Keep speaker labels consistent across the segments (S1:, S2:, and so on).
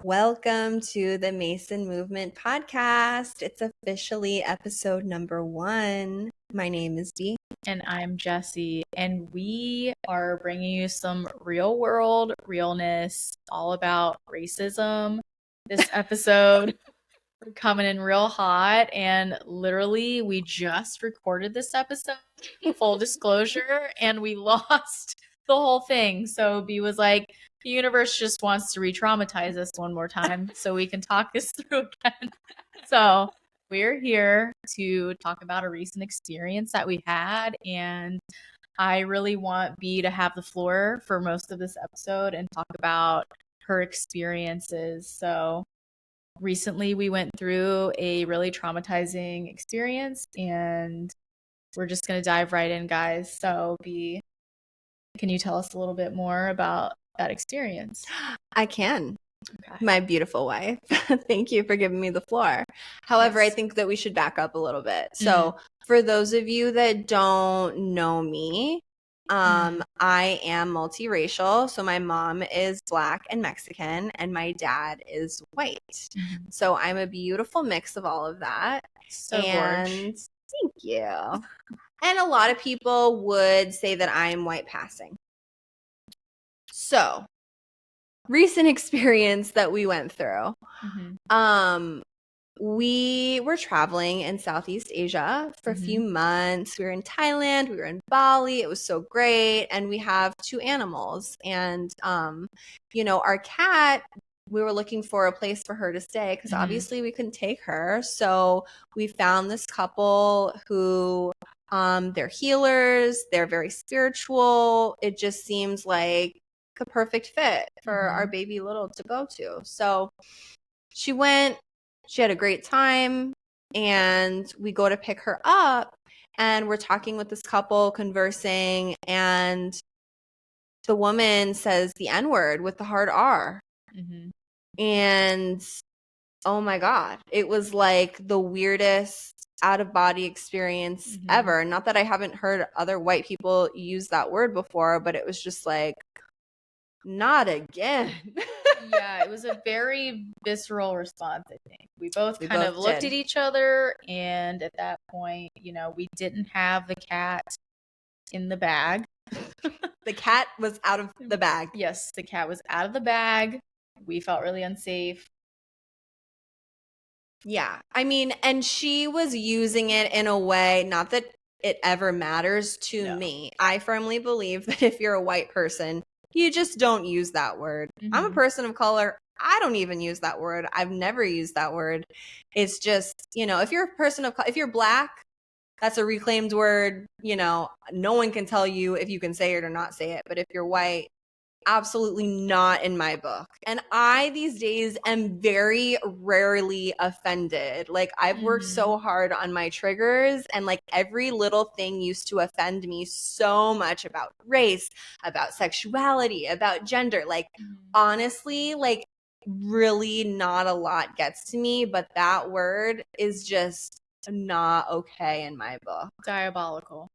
S1: Welcome to the Mason Movement podcast. It's officially episode number 1. My name is B.
S2: And I'm Jessy, and we are bringing you some real world realness, all about racism. This episode, we're coming in real hot, and literally, we just recorded this episode, full disclosure, and we lost the whole thing. So B was like, the universe just wants to re-traumatize us one more time so we can talk this through again. So we're here to talk about a recent experience that we had, and I really want B to have the floor for most of this episode and talk about her experiences. So recently we went through a really traumatizing experience, and we're just going to dive right in, guys. So B, can you tell us a little bit more about that experience?
S1: I can.
S2: Okay.
S1: My beautiful wife. Thank you for giving me the floor. However,
S2: Yes.
S1: I think that we should back up a little bit. So for those of you that don't know me, I am multiracial. So my mom is Black and Mexican, and my dad is white. So I'm a beautiful mix of all of that.
S2: So
S1: and
S2: gorgeous.
S1: Thank you. And a lot of people would say that I'm white passing. So recent experience that we went through. We were traveling in Southeast Asia for a few months. We were in Thailand, we were in Bali. It was so great. And we have 2 animals. And, our cat, we were looking for a place for her to stay because obviously we couldn't take her. So we found this couple who, they're healers. They're very spiritual. It just seems like a perfect fit for our baby little to go to. So she went, she had a great time, and we go to pick her up, and we're talking with this couple, conversing, and the woman says the N-word with the hard R. And oh my God, it was like the weirdest out-of-body experience ever. Not that I haven't heard other white people use that word before, but it was just like, not again.
S2: Yeah, it was a very visceral response, I think. We both looked at each other, and at that point, we didn't have the cat in the bag.
S1: The cat was out of the bag.
S2: Yes, the cat was out of the bag. We felt really unsafe.
S1: Yeah. I mean, and she was using it in a way, not that it ever matters to me. I firmly believe that if you're a white person, you just don't use that word. I'm a person of color. I don't even use that word. I've never used that word. It's just, if you're a person of color, if you're Black, that's a reclaimed word. No one can tell you if you can say it or not say it. But if you're white, absolutely not in my book. And I, these days, am very rarely offended. Like, I've worked so hard on my triggers, and like every little thing used to offend me so much about race, about sexuality, about gender. Like, honestly, like really not a lot gets to me, but that word is just not okay in my book.
S2: Diabolical.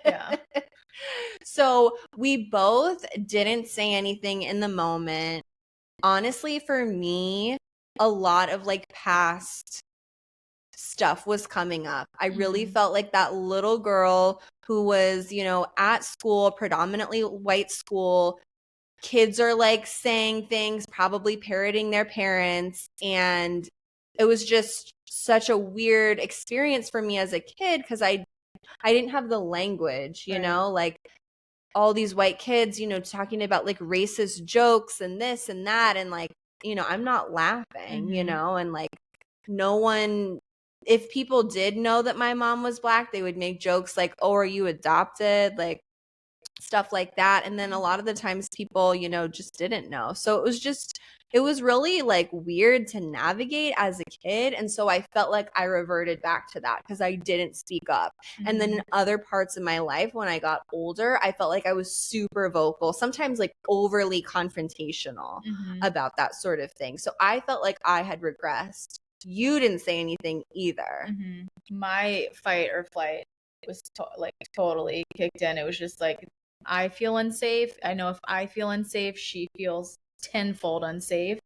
S2: Yeah.
S1: So we both didn't say anything in the moment. Honestly, for me, a lot of like past stuff was coming up. I really felt like that little girl who was, at school, predominantly white school. Kids are like saying things, probably parroting their parents. And it was just such a weird experience for me as a kid because I didn't have the language, like all these white kids, talking about like racist jokes and this and that. And like, I'm not laughing, and like no one, if people did know that my mom was Black, they would make jokes like, oh, are you adopted? Like stuff like that. And then a lot of the times people, just didn't know. So it was really like weird to navigate as a kid. And so I felt like I reverted back to that because I didn't speak up. And then in other parts of my life, when I got older, I felt like I was super vocal, sometimes like overly confrontational about that sort of thing. So I felt like I had regressed. You didn't say anything either.
S2: My fight or flight was totally kicked in. It was just like, I feel unsafe. I know if I feel unsafe, she feels tenfold unsafe.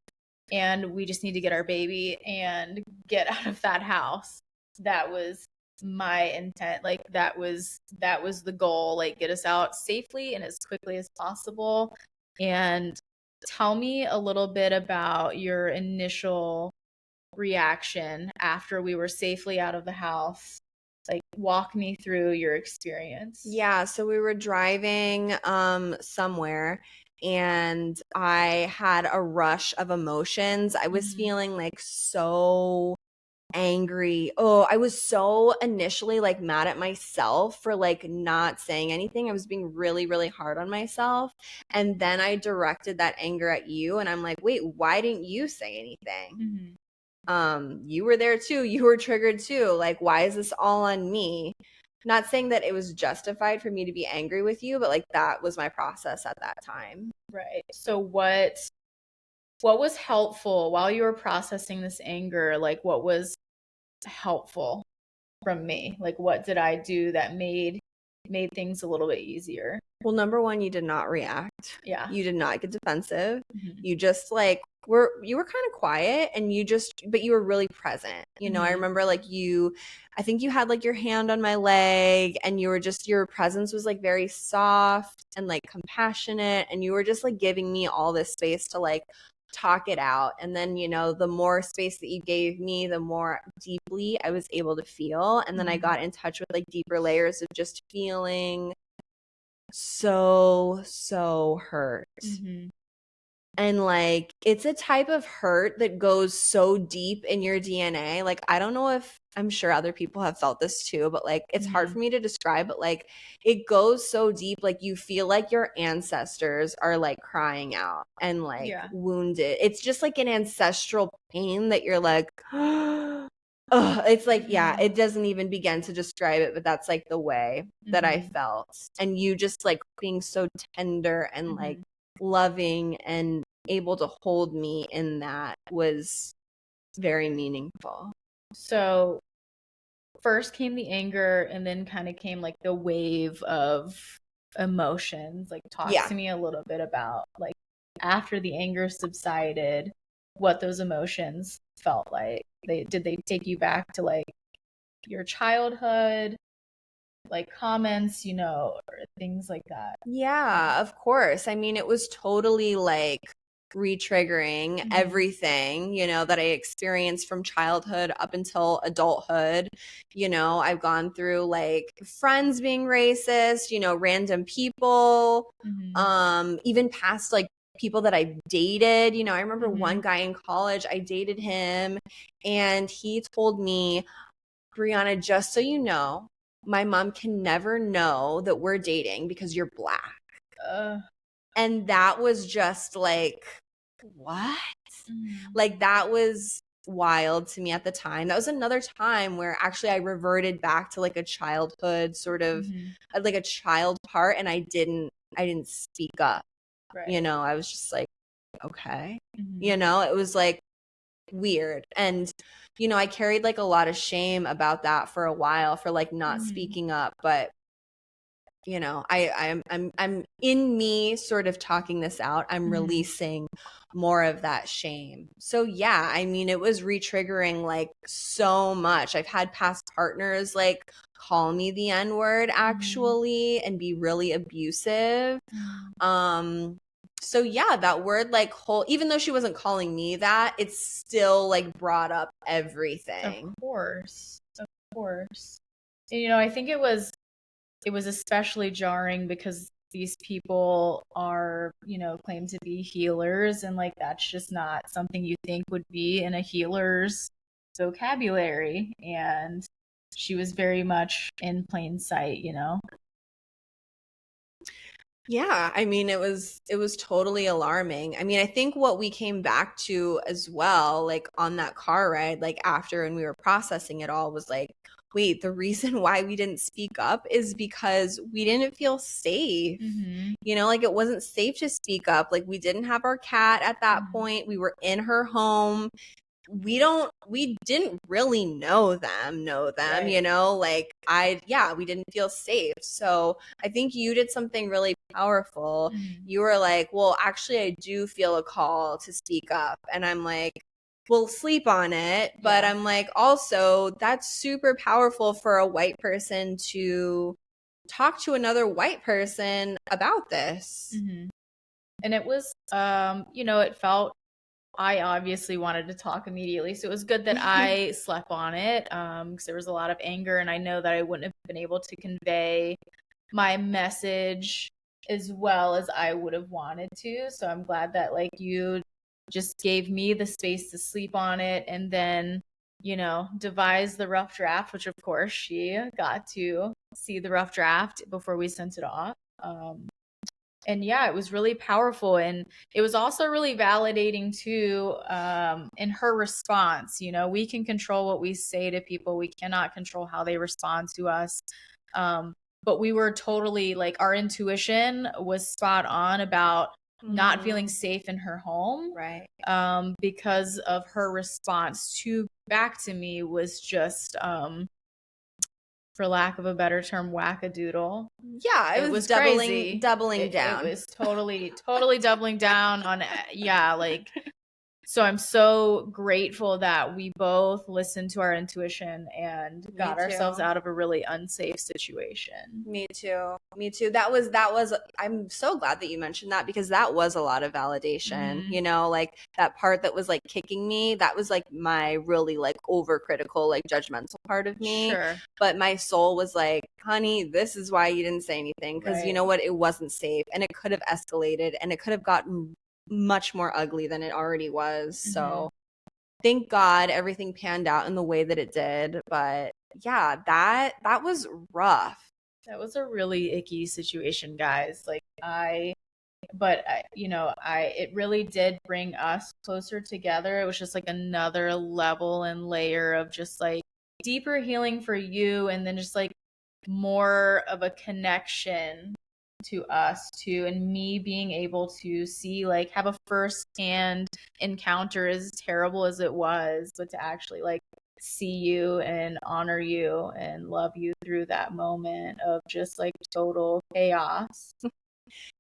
S2: and we just need to get our baby and get out of that house. That was my intent. Like that was the goal. Like get us out safely and as quickly as possible. And tell me a little bit about your initial reaction after we were safely out of the house. Like walk me through your experience.
S1: Yeah, so we were driving somewhere and I had a rush of emotions. I was feeling like so angry. Oh, I was so initially like mad at myself for like not saying anything. I was being really, really hard on myself. And then I directed that anger at you and I'm like, wait, why didn't you say anything? You were there too. You were triggered too. Like, why is this all on me? Not saying that it was justified for me to be angry with you, but like that was my process at that time.
S2: Right. So what was helpful while you were processing this anger? Like what was helpful from me? Like what did I do that made things a little bit easier?
S1: Well, number one, you did not react.
S2: Yeah.
S1: You did not get defensive.
S2: Mhm.
S1: You just like you were kind of quiet and but you were really present. You know, I remember like I think you had like your hand on my leg and your presence was like very soft and like compassionate and you were just like giving me all this space to like talk it out. And then, you know, the more space that you gave me, the more deeply I was able to feel. And then I got in touch with like deeper layers of just feeling so hurt. And like it's a type of hurt that goes so deep in your DNA. Like I don't know if I'm sure other people have felt this too, but like it's hard for me to describe, but like it goes so deep, like you feel like your ancestors are like crying out and like wounded. It's just like an ancestral pain that you're like oh, it's like, yeah, it doesn't even begin to describe it, but that's like the way that I felt. And you just like being so tender and like loving and able to hold me in that was very meaningful.
S2: So first came the anger and then kind of came like the wave of emotions. Like talk to me a little bit about like after the anger subsided, what those emotions felt like. Did they take you back to like your childhood, like comments, you know, or things like that?
S1: Yeah, of course. I mean, it was totally like re-triggering everything, you know, that I experienced from childhood up until adulthood. You know, I've gone through like friends being racist, you know, random people, even past like people that I've dated. You know, I remember one guy in college, I dated him and he told me, Brianna, just so you know, my mom can never know that we're dating because you're Black. And that was just like, what? Like that was wild to me at the time. That was another time where actually I reverted back to like a childhood sort of like a child part and I didn't speak up. Right. You know, I was just like, okay. You know, it was like weird. And you know, I carried like a lot of shame about that for a while for like not speaking up, but you know, I'm in me sort of talking this out. I'm releasing more of that shame. So yeah, I mean, it was re-triggering like so much. I've had past partners like call me the N-word actually and be really abusive. So yeah, that word like even though she wasn't calling me that, it's still like brought up everything.
S2: Of course. Of course. And, you know, I think it was especially jarring because these people are, you know, claimed to be healers and like that's just not something you think would be in a healer's vocabulary. And she was very much in plain sight, you know.
S1: Yeah, I mean it was totally alarming. I mean, I think what we came back to as well, like on that car ride, like after and we were processing it all was like, wait, the reason why we didn't speak up is because we didn't feel safe. You know, like it wasn't safe to speak up. Like we didn't have our cat at that point. We were in her home. we didn't really know them,
S2: Right.
S1: you know, like we didn't feel safe. So I think you did something really powerful. You were like, well, actually, I do feel a call to speak up. And I'm like, we'll sleep on it. But
S2: Yeah.
S1: I'm like, also, that's super powerful for a white person to talk to another white person about this.
S2: And it was, it felt, I obviously wanted to talk immediately. So it was good that I slept on it, because there was a lot of anger, and I know that I wouldn't have been able to convey my message as well as I would have wanted to. So I'm glad that like you just gave me the space to sleep on it, and then, devise the rough draft, which of course she got to see the rough draft before we sent it off. And yeah, it was really powerful, and it was also really validating too, in her response. We can control what we say to people, we cannot control how they respond to us. But we were totally like, our intuition was spot on about not feeling safe in her home,
S1: Right.
S2: because of her response to back to me was just, for lack of a better term, wackadoodle.
S1: Yeah, it was
S2: crazy.
S1: doubling down.
S2: It was totally doubling down on, like, so I'm so grateful that we both listened to our intuition and got ourselves out of a really unsafe situation.
S1: Me too. That was, I'm so glad that you mentioned that, because that was a lot of validation, like that part that was like kicking me, that was like my really like overcritical, like judgmental part of me.
S2: Sure.
S1: But my soul was like, honey, this is why you didn't say anything. Cause you know what? It wasn't safe, and it could have escalated, and it could have gotten much more ugly than it already was. So thank God everything panned out in the way that it did. But yeah, that was rough.
S2: That was a really icky situation, guys. Like it really did bring us closer together. It was just like another level and layer of just like deeper healing for you, and then just like more of a connection to us too, and me being able to see, like, have a first-hand encounter, as terrible as it was, but to actually like see you and honor you and love you through that moment of just like total chaos.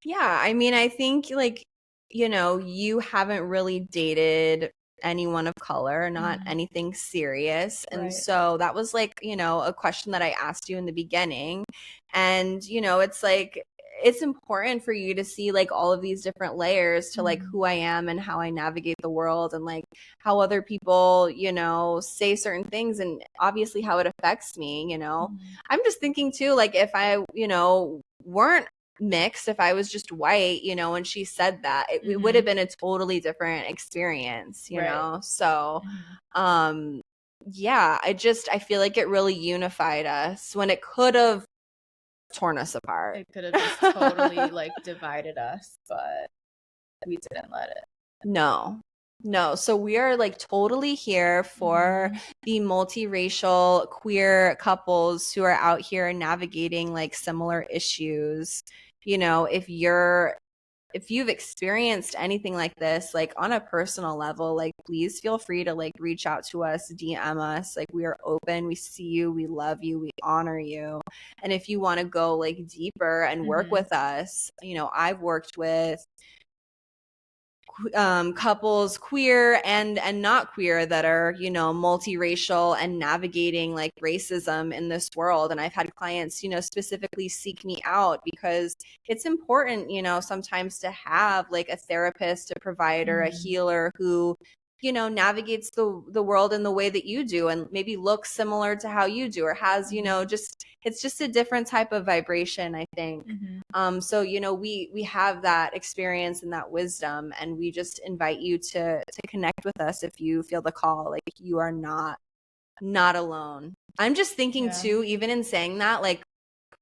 S1: Yeah, I mean, I think like, you haven't really dated anyone of color, not anything serious. And so that was like, a question that I asked you in the beginning. And, it's like, it's important for you to see like all of these different layers to like who I am and how I navigate the world, and like how other people, say certain things, and obviously how it affects me, I'm just thinking too, like if I, weren't mixed, if I was just white, and she said that, it would have been a totally different experience, know? So, yeah, I feel like it really unified us when it could have torn us apart.
S2: It could have just totally like divided us, but we didn't let it.
S1: No. So we are like totally here for the multiracial queer couples who are out here navigating like similar issues. If you've experienced anything like this, like on a personal level, like please feel free to like reach out to us, DM us. Like we are open, we see you, we love you, we honor you. And if you want to go like deeper and work with us, I've worked with couples, queer and not queer, that are multiracial and navigating like racism in this world. And I've had clients specifically seek me out because it's important sometimes to have like a therapist, a provider, a healer who navigates the world in the way that you do, and maybe looks similar to how you do, or has it's just a different type of vibration, I think. So we have that experience and that wisdom, and we just invite you to connect with us if you feel the call. Like you are not alone. I'm just thinking too, even in saying that, like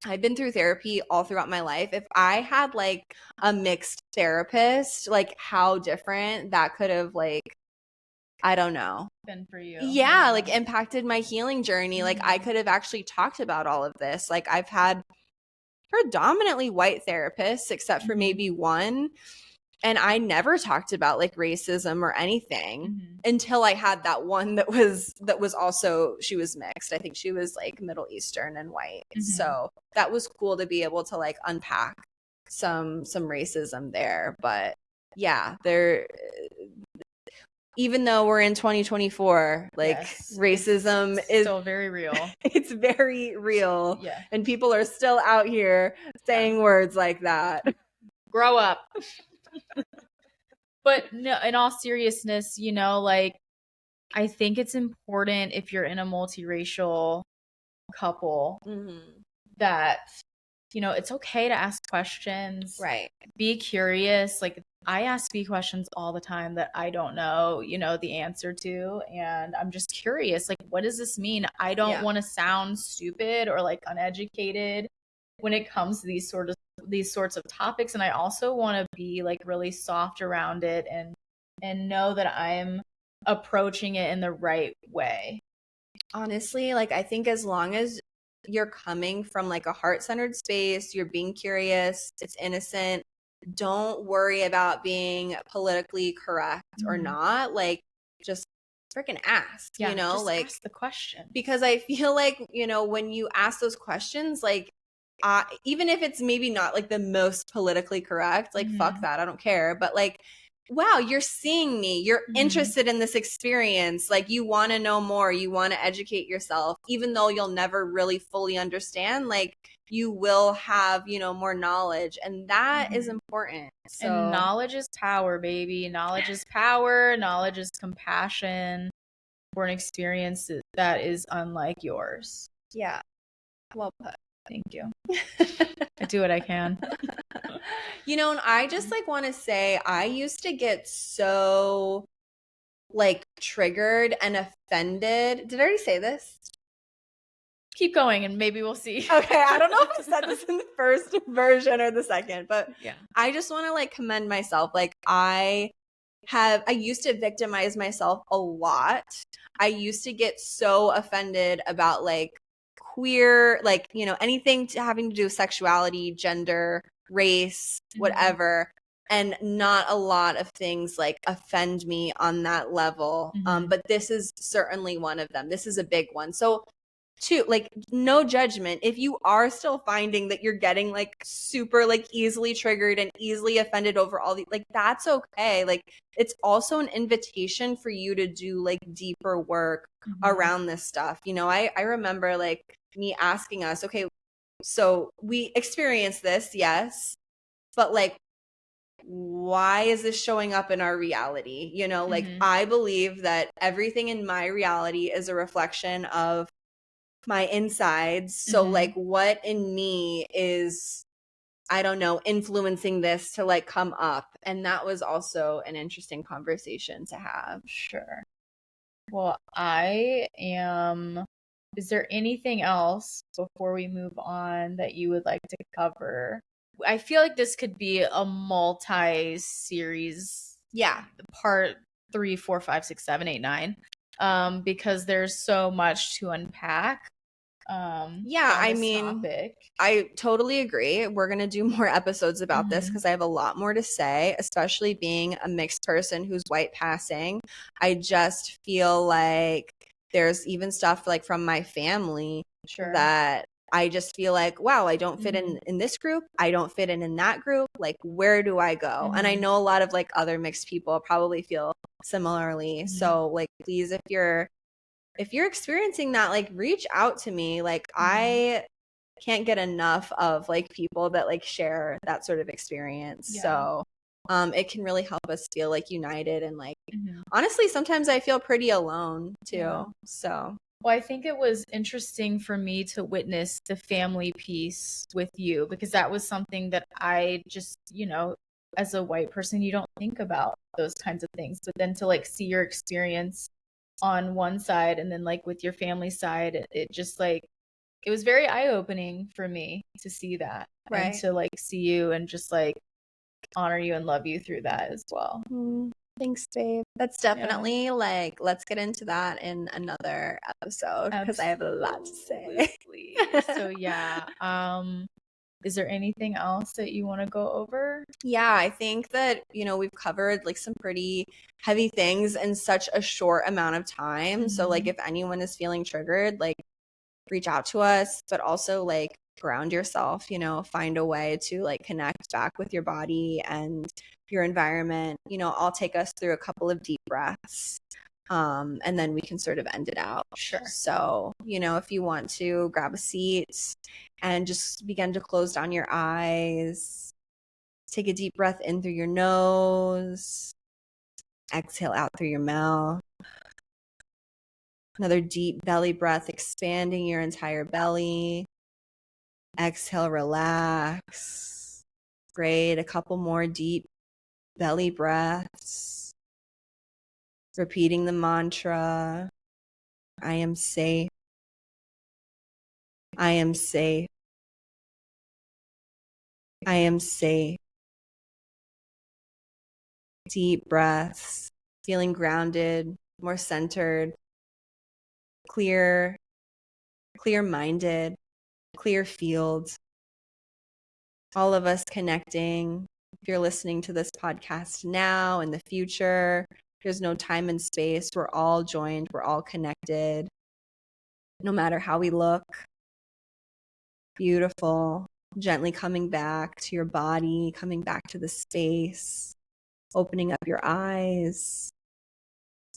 S1: I've been through therapy all throughout my life. If I had like a mixed therapist, like how different that could have, like, I don't know,
S2: been for you.
S1: Yeah, like impacted my healing journey. Like I could have actually talked about all of this. Like I've had predominantly white therapists, except for maybe one And I never talked about like racism or anything
S2: Mm-hmm.
S1: until I had that one that was also, she was mixed. I think she was like Middle Eastern and white.
S2: Mm-hmm.
S1: So that was cool to be able to like unpack some racism there. But yeah, there, even though we're in 2024, like
S2: Yes,
S1: racism
S2: it's
S1: is
S2: still very real.
S1: It's very real.
S2: Yeah.
S1: And people are still out here saying words like that.
S2: Grow up. But no, in all seriousness, you know, like I think it's important if you're in a multiracial couple that, you know, it's okay to ask questions.
S1: Right.
S2: Be curious. Like I ask B questions all the time that I don't know, you know, the answer to. And I'm just curious, like, what does this mean? I don't want to sound stupid or like uneducated when it comes to these sorts of topics. And I also want to be like really soft around it and know that I'm approaching it in the right way.
S1: Honestly, like I think as long as you're coming from like a heart-centered space, you're being curious, it's innocent, don't worry about being politically correct or not. Like just freaking ask, you know,
S2: just
S1: like
S2: ask the question.
S1: Because I feel like, you know, when you ask those questions, like even if it's maybe not like the most politically correct, like fuck that, I don't care. But like, wow, you're seeing me, you're interested in this experience, like you want to know more, you want to educate yourself, even though you'll never really fully understand, like you will have, you know, more knowledge, and that is important. So
S2: and knowledge is power, baby. Knowledge is power. Knowledge is compassion for an experience that is unlike yours.
S1: Yeah, well put.
S2: Thank you. I do what I can.
S1: You know, and I just like want to say I used to get so like triggered and offended. Did I already say this?
S2: Keep going and maybe we'll see.
S1: Okay, I don't know if I said this in the first version or the second, but
S2: yeah.
S1: I just want to like commend myself. Like I used to victimize myself a lot. I used to get so offended about like queer, like, you know, anything having to do with sexuality, gender, race, whatever. And not a lot of things like offend me on that level. But this is certainly one of them. This is a big one. So two, like no judgment. If you are still finding that you're getting like super like easily triggered and easily offended over all the, like that's okay. Like it's also an invitation for you to do like deeper work around this stuff. You know, I remember like me asking us, okay, so we experienced this, yes, but like why is this showing up in our reality? You know, like I believe that everything in my reality is a reflection of my insides. So like what in me is, I don't know, influencing this to like come up. And that was also an interesting conversation to have.
S2: Sure. Well, is there anything else before we move on that you would like to cover? I feel like this could be a multi-series.
S1: Yeah.
S2: Part 3, 4, 5, 6, 7, 8, 9. Because there's so much to unpack.
S1: Yeah, I mean, topic. I totally agree. We're going to do more episodes about this because I have a lot more to say, especially being a mixed person who's white passing. I just feel like there's even stuff like from my family that I just feel like, wow, I don't fit in this group. I don't fit in that group. Like, where do I go? And I know a lot of like other mixed people probably feel similarly. So like, please, if you're experiencing that, like reach out to me. Like I can't get enough of like people that like share that sort of experience. So it can really help us feel like united and like honestly sometimes I feel pretty alone too. So
S2: well, I think it was interesting for me to witness the family piece with you because that was something that I just, you know, as a white person, you don't think about those kinds of things. But then to like see your experience on one side and then like with your family side, it just like, it was very eye-opening for me to see that and to like see you and just like honor you and love you through that as well.
S1: Thanks, babe. That's definitely like, let's get into that in another episode because I have a lot to say.
S2: So yeah, Is there anything else that you want to go over?
S1: Yeah, I think that, we've covered like some pretty heavy things in such a short amount of time. So like if anyone is feeling triggered, like reach out to us, but also like ground yourself, find a way to like connect back with your body and your environment. I'll take us through a couple of deep breaths. And then we can sort of end it out.
S2: Sure.
S1: So, if you want to grab a seat and just begin to close down your eyes, take a deep breath in through your nose, exhale out through your mouth. Another deep belly breath, expanding your entire belly. Exhale, relax. Great. A couple more deep belly breaths. Repeating the mantra, I am safe. I am safe. I am safe. Deep breaths, feeling grounded, more centered, clear-minded, clear field. All of us connecting. If you're listening to this podcast now, in the future, there's no time and space. We're all joined. We're all connected. No matter how we look. Beautiful. Gently coming back to your body, coming back to the space, opening up your eyes.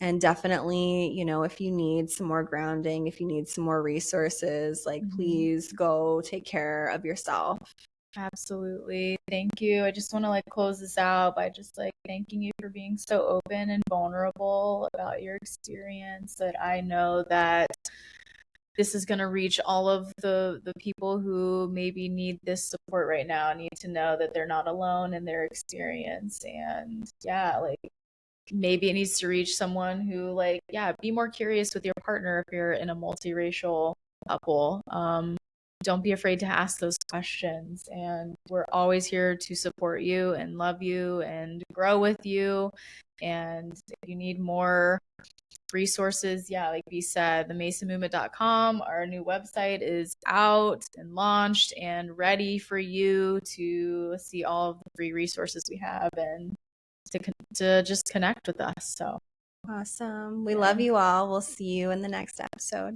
S1: And definitely, if you need some more grounding, if you need some more resources, like please go take care of yourself.
S2: Absolutely. Thank you. I just want to close this out by just thanking you for being so open and vulnerable about your experience. That I know that this is going to reach all of the people who maybe need this support right now, need to know that they're not alone in their experience. And yeah, maybe it needs to reach someone who be more curious with your partner if you're in a multiracial couple. Don't be afraid to ask those questions, and we're always here to support you and love you and grow with you. And if you need more resources, like we said, themasonmovement.com, our new website, is out and launched and ready for you to see all of the free resources we have and to just connect with us. So
S1: awesome. We love you all. We'll see you in the next episode.